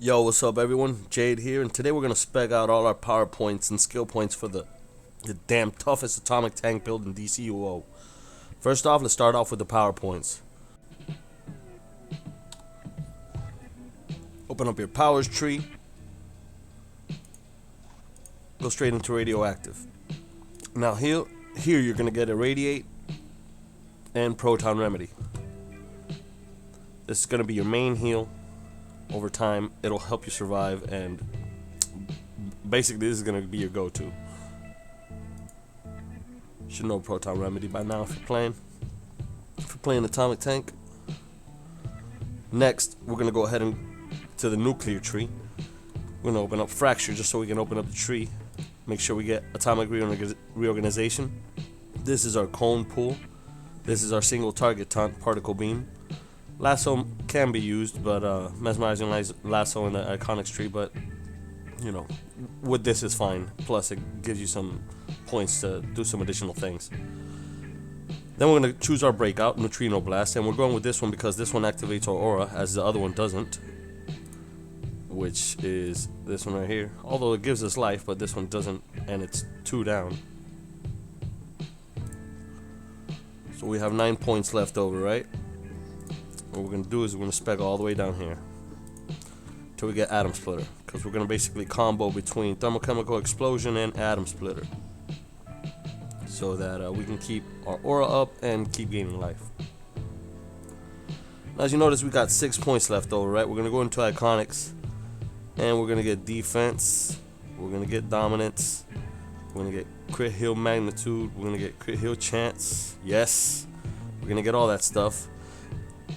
Yo, what's up everyone? Jade here, and today we're going to spec out all our power points and skill points for the damn toughest atomic tank build in DCUO. First off, let's start off with the power points. Open up your powers tree. Go straight into radioactive. Now here you're going to get irradiate and proton remedy. This is going to be your main heal. Over time, it'll help you survive, and basically this is going to be your go-to. Should know proton remedy by now if you're playing atomic tank. Next, we're going to go ahead and to the nuclear tree. We're going to open up fracture just so we can open up the tree. Make sure we get atomic reorganization. This is our cone pool. This is our single target taunt particle beam. Lasso can be used, but mesmerizing lasso in the iconics tree, but you know, with this is fine. Plus it gives you some points to do some additional things. Then we're going to choose our breakout, neutrino blast, and we're going with this one because this one activates our aura as the other one doesn't, which is this one right here. Although it gives us life, but this one doesn't, and it's 2 down. So we have 9 points left over, right? What we're going to do is we're going to spec all the way down here till we get atom splitter, because we're going to basically combo between thermochemical explosion and atom splitter so that we can keep our aura up and keep gaining life. Now, as you notice, we got 6 points left over, right? We're going to go into iconics and we're going to get defense, we're going to get dominance, we're going to get crit heal magnitude, we're going to get crit heal chance, yes, we're going to get all that stuff.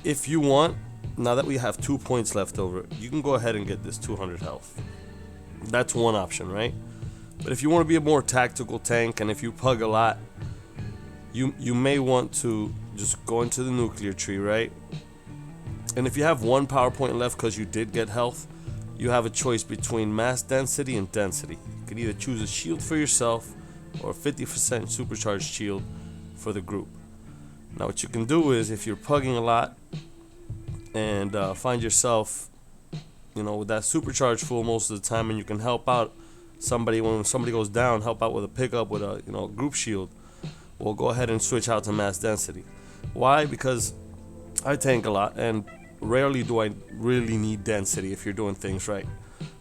If you want, now that we have 2 points left over, you can go ahead and get this 200 health. That's one option, right? But if you want to be a more tactical tank, and if you pug a lot, you may want to just go into the nuclear tree, right? And if you have 1 power point left because you did get health, you have a choice between mass density and density. You could either choose a shield for yourself or a 50% supercharged shield for the group. Now what you can do is, if you're pugging a lot and find yourself, you know, with that supercharge full most of the time, and you can help out somebody when somebody goes down, help out with a pickup with a, you know, group shield, we'll go ahead and switch out to mass density. Why? Because I tank a lot, and rarely do I really need density if you're doing things right.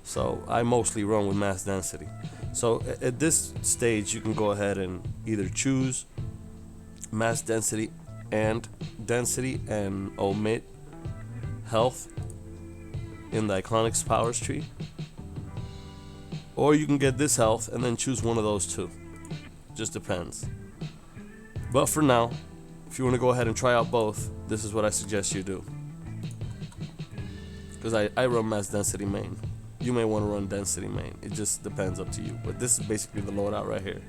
So I mostly run with mass density. So at this stage, you can go ahead and either choose mass density and omit health in the iconics powers tree, or you can get this health and then choose one of those two. Just depends. But for now, if you want to go ahead and try out both, this is what I suggest you do, because I run mass density main. You may want to run density main. It just depends, up to you. But this is basically the loadout right here.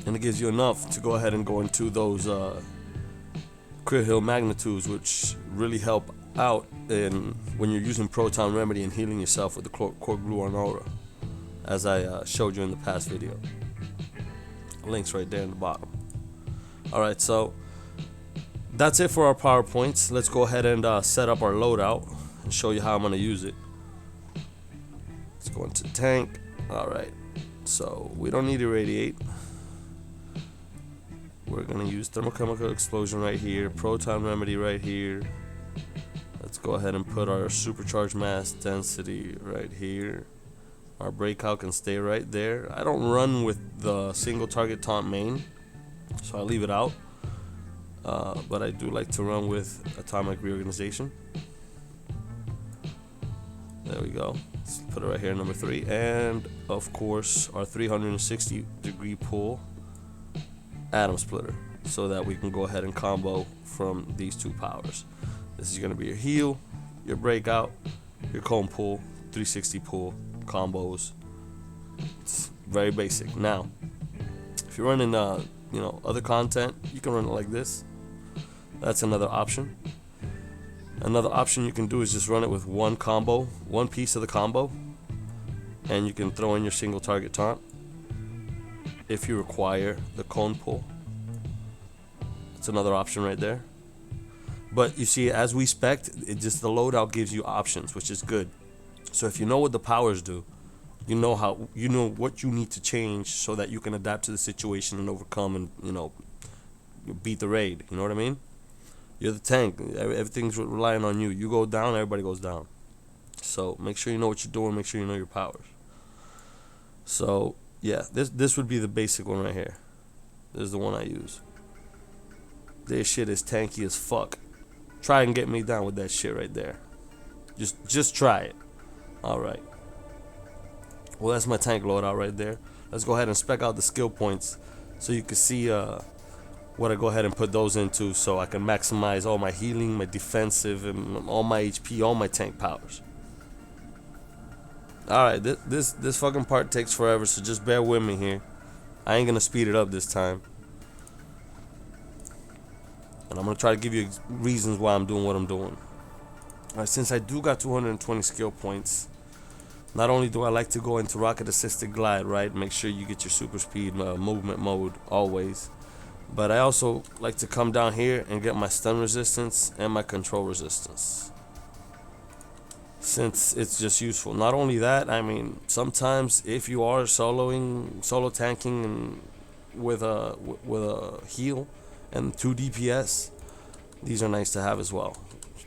And it gives you enough to go ahead and go into those crit heal magnitudes, which really help out in when you're using proton remedy and healing yourself with the core glue on aura, as I showed you in the past video. Links right there in the bottom. Alright, so that's it for our power points. Let's go ahead and set up our loadout and show you how I'm going to use it. Let's go into tank. Alright, so we don't need irradiate. We're going to use thermochemical explosion right here, proton remedy right here. Let's go ahead and put our supercharged mass density right here. Our breakout can stay right there. I don't run with the single target taunt main, so I leave it out. But I do like to run with atomic reorganization. There we go. Let's put it right here, number 3. And of course, our 360-degree pull atom splitter, so that we can go ahead and combo from these 2 powers. This is going to be your heal, your breakout, your cone pull, 360 pull combos. It's very basic. Now, if you're running you know, other content, you can run it like this. That's another option. Another option you can do is just run it with one piece of the combo, and you can throw in your single target taunt if you require the cone pull. That's another option right there. But you see, as we spec'd, it just the loadout gives you options, which is good. So if you know what the powers do, you know what you need to change so that you can adapt to the situation and overcome and beat the raid. You know what I mean? You're the tank. Everything's relying on you. You go down, everybody goes down. So make sure you know what you're doing. Make sure you know your powers. So yeah, this would be the basic one right here. This is the one I use. This shit is tanky as fuck. Try and get me down with that shit right there. Just try it. All right. Well, that's my tank loadout right there. Let's go ahead and spec out the skill points so you can see what I go ahead and put those into, so I can maximize all my healing, my defensive, and all my HP, all my tank powers. Alright, this fucking part takes forever, so just bear with me here. I ain't gonna speed it up this time. And I'm gonna try to give you reasons why I'm doing what I'm doing. Alright, since I do got 220 skill points, not only do I like to go into rocket assisted glide, right? Make sure you get your super speed movement mode always. But I also like to come down here and get my stun resistance and my control resistance, since it's just useful. Not only that, I mean, sometimes if you are solo tanking and with a heal and 2 DPS, these are nice to have as well.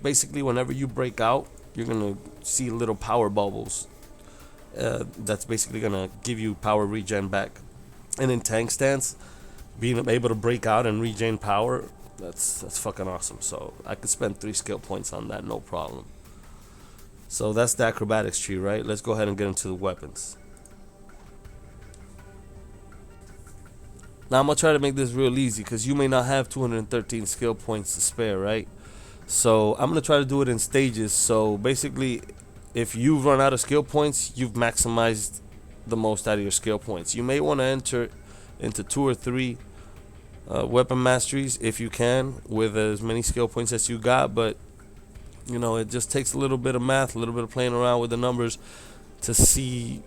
Basically, whenever you break out, you're gonna see little power bubbles. That's basically gonna give you power regen back. And in tank stance, being able to break out and regain power, that's fucking awesome. So I could spend 3 skill points on that, no problem. So that's the acrobatics tree, right? Let's go ahead and get into the weapons. Now I'm gonna try to make this real easy, because you may not have 213 skill points to spare, right? So I'm gonna try to do it in stages. So basically, if you run out of skill points, you've maximized the most out of your skill points. You may want to enter into 2 or 3 weapon masteries if you can, with as many skill points as you got. But it just takes a little bit of math, a little bit of playing around with the numbers to see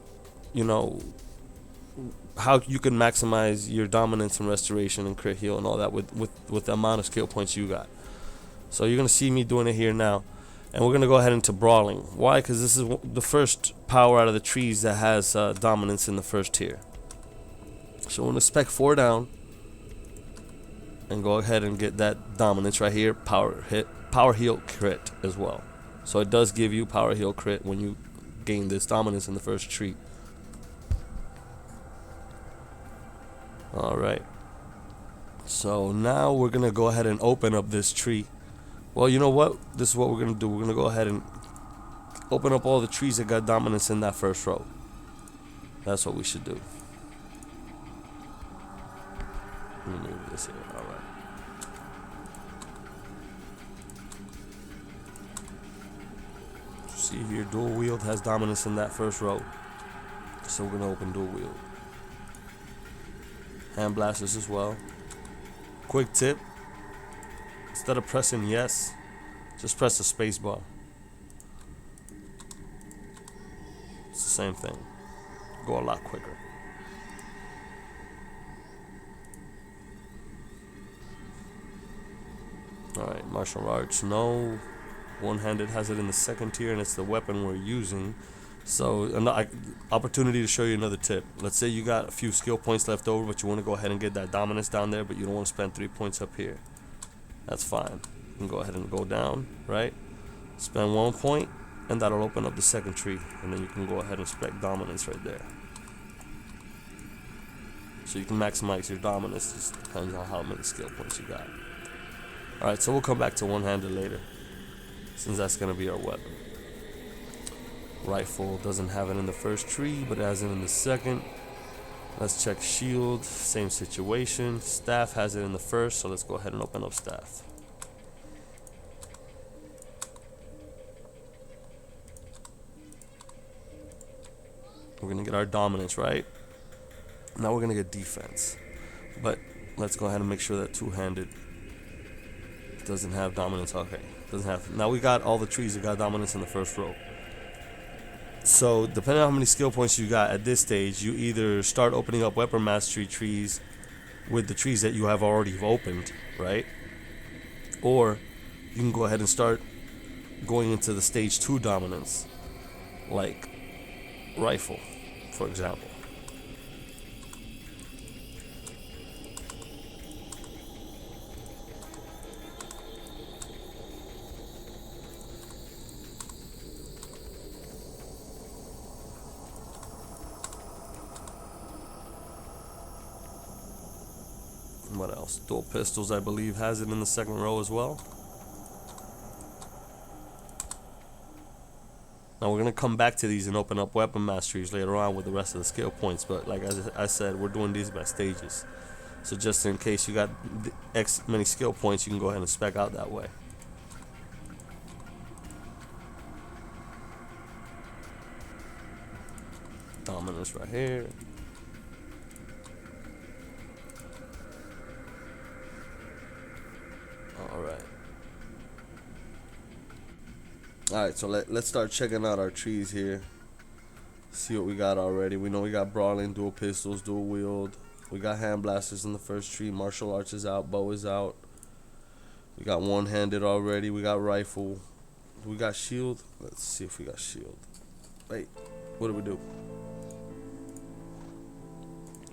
how you can maximize your dominance and restoration and crit heal and all that with the amount of skill points you got. So you're gonna see me doing it here now, and we're gonna go ahead into Brawling. Why? Because this is the first power out of the trees that has dominance in the first tier. So we're gonna spec 4 down and go ahead and get that dominance right here. Power heal crit as well. So it does give you power heal crit when you gain this dominance in the first tree. Alright. So now we're gonna go ahead and open up this tree. Well, you know what? This is what we're gonna do. We're gonna go ahead and open up all the trees that got dominance in that first row. That's what we should do. Let me move this here. Alright. See here, dual wield has dominance in that first row. So we're gonna open dual wield. Hand blasters as well. Quick tip. Instead of pressing yes, just press the space bar. It's the same thing. Go a lot quicker. Alright, martial arts, no. One-handed has it in the second tier, and it's the weapon we're using. So, an opportunity to show you another tip. Let's say you got a few skill points left over, but you want to go ahead and get that dominance down there, but you don't want to spend 3 points up here. That's fine. You can go ahead and go down, right? Spend 1 point, and that'll open up the second tree, and then you can go ahead and spec dominance right there. So you can maximize your dominance, just depends on how many skill points you got. Alright, so we'll come back to one-handed later, since that's going to be our weapon. Rifle doesn't have it in the first tree, but it has it in the second. Let's check shield, same situation. Staff has it in the first, so let's go ahead and open up staff. We're going to get our dominance, right? Now we're going to get defense. But let's go ahead and make sure that two-handed doesn't have dominance. Okay, doesn't have. Now we got all the trees that got dominance in the first row. So depending on how many skill points you got at this stage, you either start opening up weapon mastery trees with the trees that you have already opened, right? Or you can go ahead and start going into the stage 2 dominance, like rifle, for example. What else? Dual pistols, I believe, has it in the second row as well. Now we're going to come back to these and open up weapon masteries later on with the rest of the skill points, but like as I said, we're doing these by stages. So just in case you got X many skill points, you can go ahead and spec out that way. Dominance right here. Alright, so let's start checking out our trees here. See what we got already. We know we got Brawling, dual pistols, dual wield. We got hand blasters in the first tree. Martial arts is out. Bow is out. We got one-handed already. We got rifle. We got shield. Let's see if we got shield. Wait, what do we do?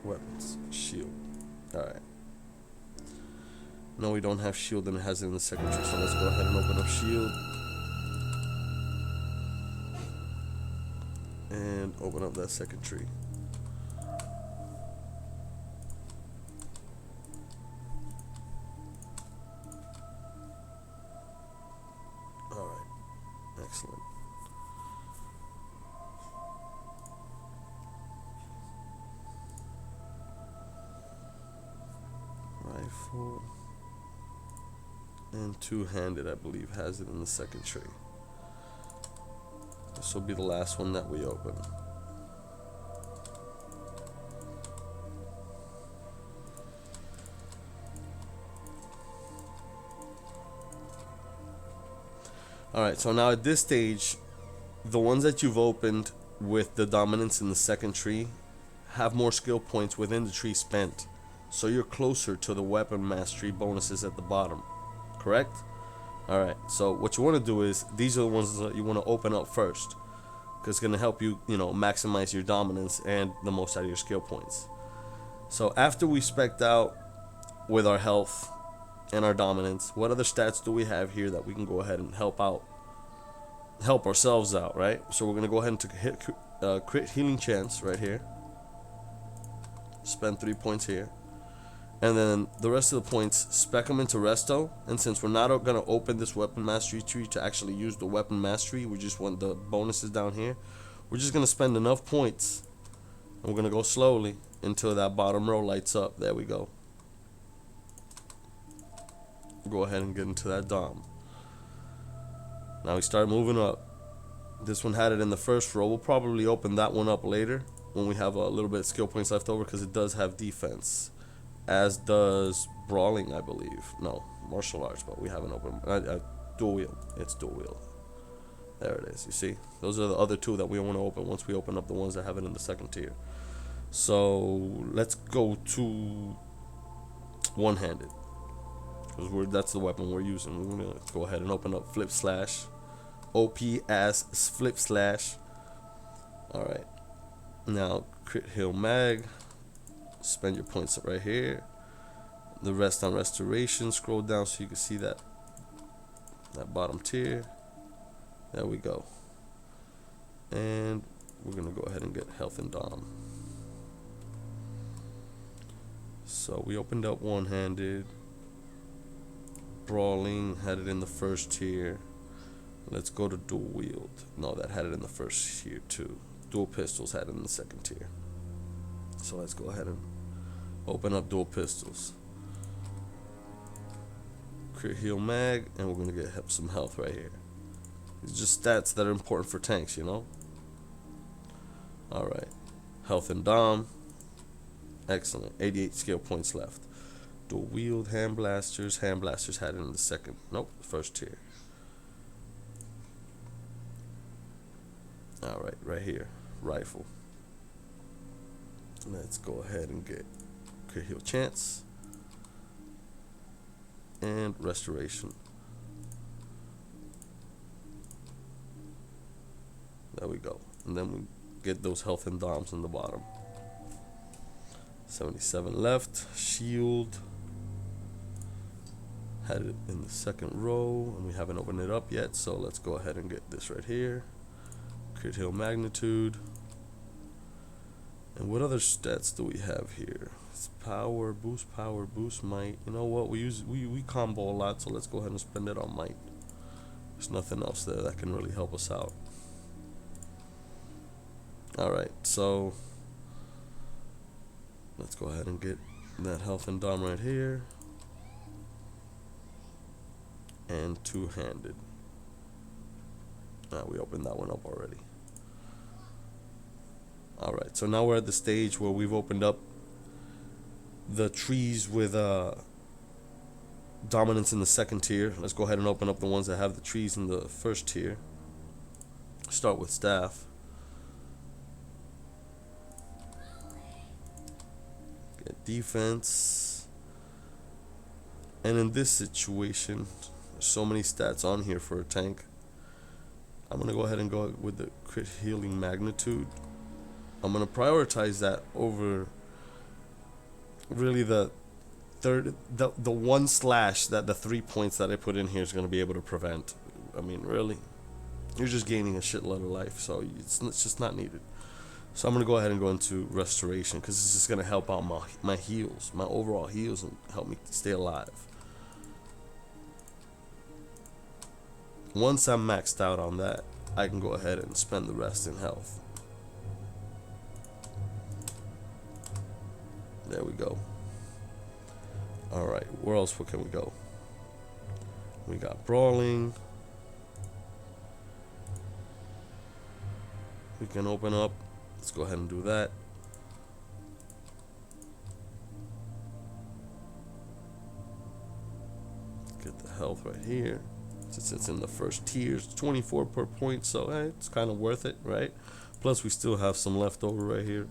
Weapons, shield. Alright. No, we don't have shield, and it has it in the second tree. So let's go ahead and open up shield. And open up that second tree. Alright, excellent. Rifle and two-handed, I believe, has it in the second tree. This will be the last one that we open. Alright, so now at this stage, the ones that you've opened with the dominance in the second tree have more skill points within the tree spent. So you're closer to the weapon mastery bonuses at the bottom. Correct? Alright, so what you want to do is, these are the ones that you want to open up first, because it's going to help you, maximize your dominance and the most out of your skill points. So after we spec'd out with our health and our dominance, what other stats do we have here that we can go ahead and help ourselves out, right? So we're going to go ahead and hit crit healing chance right here. Spend 3 points here. And then the rest of the points, spec them into resto. And since we're not going to open this weapon mastery tree to actually use the weapon mastery, we just want the bonuses down here. We're just going to spend enough points. And we're going to go slowly until that bottom row lights up. There we go. Go ahead and get into that dom. Now we start moving up. This one had it in the first row. We'll probably open that one up later when we have a little bit of skill points left over, because it does have defense. As does Brawling, I believe. No, martial arts, but we haven't opened. Dual wield. It's dual wield. There it is. You see? Those are the other two that we want to open once we open up the ones that have it in the second tier. So let's go to one-handed, because that's the weapon we're using. We're going to go ahead and open up flip slash. OP as flip slash. Alright. Now, crit heal mag. Spend your points right here. The rest on restoration. Scroll down so you can see that bottom tier. There we go. And we're gonna go ahead and get health and dom. So we opened up one-handed. Brawling had it in the first tier. Let's go to dual wield. No, that had it in the first tier too. Dual pistols had it in the second tier. So let's go ahead and open up dual pistols. Crit heal mag, and we're gonna get some health right here. It's just stats that are important for tanks, Alright. Health and dom. Excellent. 88 skill points left. Dual wield, hand blasters. Hand blasters had it in the second. Nope, first tier. Alright, right here. Rifle. Let's go ahead and get crit heal chance and restoration. There we go. And then we get those health and doms in the bottom. 77 left. Shield. Had it in the second row, and we haven't opened it up yet, so let's go ahead and get this right here. Crit heal magnitude. And what other stats do we have here? It's power, boost might. You know what? We combo a lot, so let's go ahead and spend it on might. There's nothing else there that can really help us out. Alright, so let's go ahead and get that health and dom right here. And two-handed. We opened that one up already. Alright, so now we're at the stage where we've opened up the trees with dominance in the second tier. Let's go ahead and open up the ones that have the trees in the first tier. Start with staff. Get defense. And in this situation, there's so many stats on here for a tank. I'm going to go ahead and go with the crit healing magnitude. I'm going to prioritize that over really the one slash that the 3 points that I put in here is going to be able to prevent. I mean, really, you're just gaining a shitload of life, so it's just not needed. So I'm going to go ahead and go into restoration, because it's just going to help out my heals, my overall heals, and help me stay alive. Once I'm maxed out on that, I can go ahead and spend the rest in health. There we go. Alright, where else can we go? We got Brawling. We can open up. Let's go ahead and do that. Get the health right here. Since it's in the first tier, it's 24 per point, so hey, it's kind of worth it, right? Plus, we still have some left over right here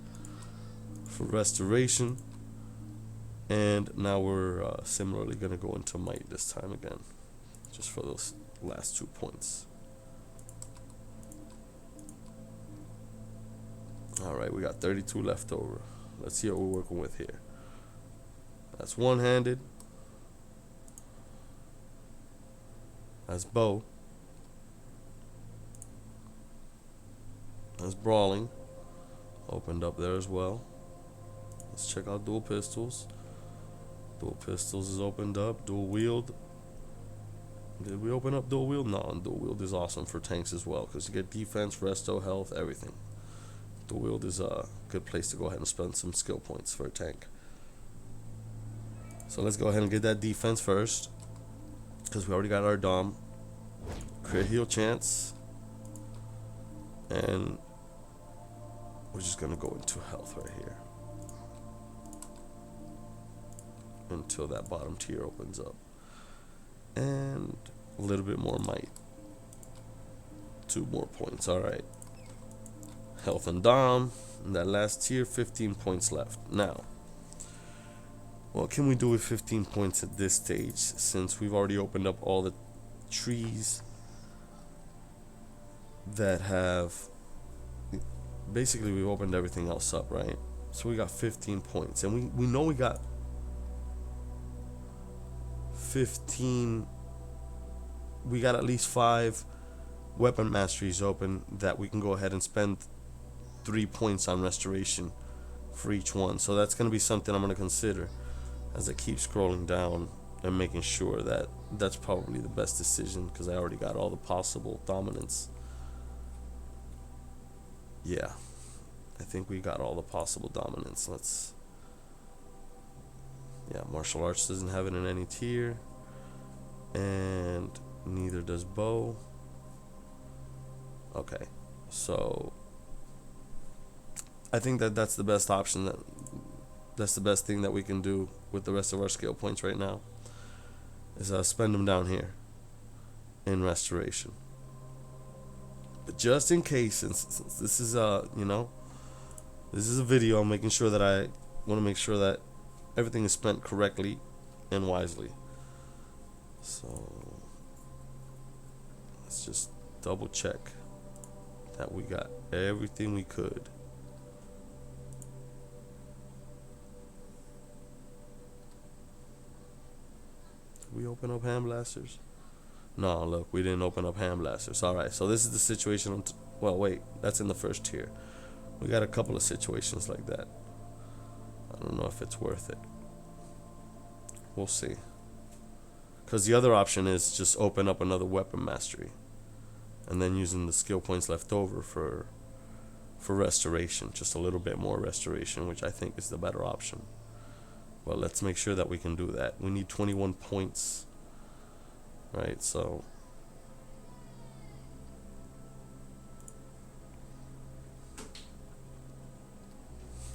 for restoration. And now we're similarly going to go into might this time again, just for those last 2 points. Alright, we got 32 left over. Let's see what we're working with here. That's one-handed. That's bow. That's brawling. Opened up there as well. Let's check out dual pistols. Dual pistols is opened up. Dual wield. Did we open up dual wield? No, and dual wield is awesome for tanks as well, because you get defense, resto, health, everything. Dual wield is a good place to go ahead and spend some skill points for a tank. So let's go ahead and get that defense first, because we already got our dom. Crit heal chance. And we're just going to go into health right here until that bottom tier opens up. And a little bit more might. 2 more points. Alright. Health and dom. And that last tier, 15 points left. Now, what can we do with 15 points at this stage, since we've already opened up all the trees that have... Basically, we've opened everything else up, right? So we got 15 points. And we know we got 15... We got at least 5 weapon masteries open that we can go ahead and spend 3 points on restoration for each one. So that's going to be something I'm going to consider as I keep scrolling down and making sure that that's probably the best decision, because I already got all the possible dominance. Yeah, I think we got all the possible dominance. Let's... Yeah, martial arts doesn't have it in any tier, and neither does bow. Okay, so I think that's the best option. That's the best thing that we can do with the rest of our skill points right now, is spend them down here in restoration. But just in case, since this is this is a video, I'm making sure that I want to make sure that everything is spent correctly and wisely. So let's just double check that we got everything we could. Did we open up hand blasters? No, look, we didn't open up hand blasters. Alright, so this is the situation. Well, wait, that's in the first tier. We got a couple of situations like that. I don't know if it's worth it. We'll see. Because the other option is just open up another weapon mastery. And then using the skill points left over for restoration. Just a little bit more restoration, which I think is the better option. Well, let's make sure that we can do that. We need 21 points. Right, so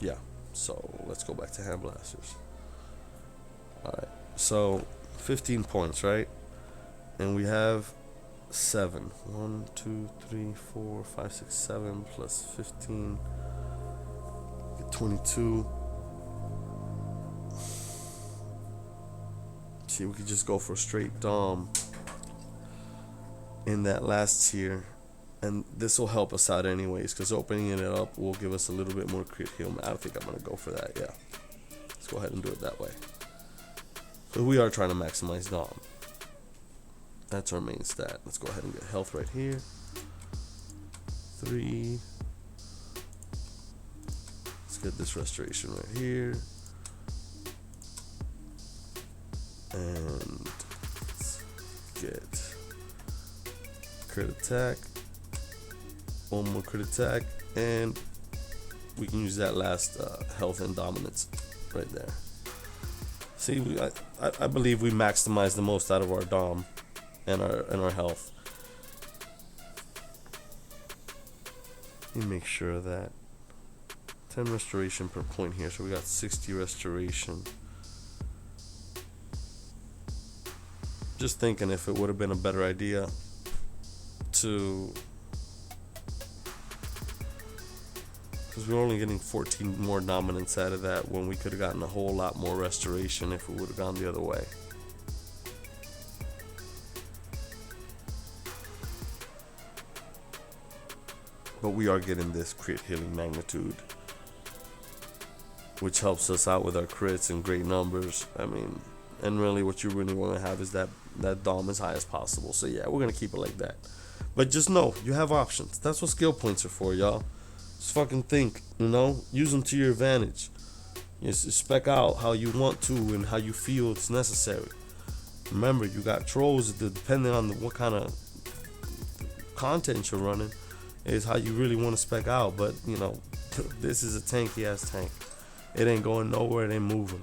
yeah, so let's go back to hand blasters. Alright, so 15 points, right? And we have 7. 1, 2, 3, 4, 5, 6, 7 plus 15. Get 22. See, we could just go for straight Dom in that last tier, and this will help us out anyways, because opening it up will give us a little bit more crit heal. I don't think I'm gonna go for that. Yeah, let's go ahead and do it that way. So we are trying to maximize Dom. That's our main stat. Let's go ahead and get health right here. 3. Let's get this restoration right here. And let's get crit attack. One more crit attack. And we can use that last health and dominance right there. See, I believe we maximize the most out of our Dom and our health. Let me make sure of that. 10 restoration per point here, so we got 60 restoration. Just thinking if it would have been a better idea to, because we're only getting 14 more dominance out of that when we could have gotten a whole lot more restoration if we would have gone the other way. But we are getting this crit healing magnitude, which helps us out with our crits in great numbers. I mean, and really what you really want to have is that Dom as high as possible. So yeah, we're gonna keep it like that. But just know you have options. That's what skill points are for, y'all. Just fucking think, you know, use them to your advantage. You spec out how you want to and how you feel it's necessary. Remember, you got trolls that, depending on what kind of content you're running, is how you really want to spec out. But you know, this is a tanky ass tank. It ain't going nowhere. It ain't moving,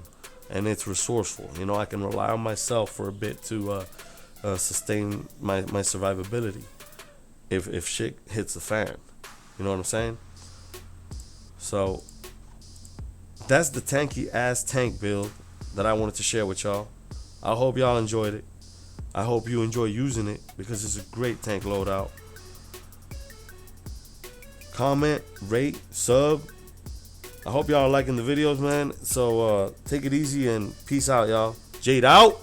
and it's resourceful. You know, I can rely on myself for a bit to sustain my survivability if shit hits the fan. You know what I'm saying? So that's the tanky ass tank build that I wanted to share with y'all. I hope y'all enjoyed it. I hope you enjoy using it because it's a great tank loadout. Comment, rate, sub. I hope y'all are liking the videos, man. So take it easy and peace out, y'all. Jade out.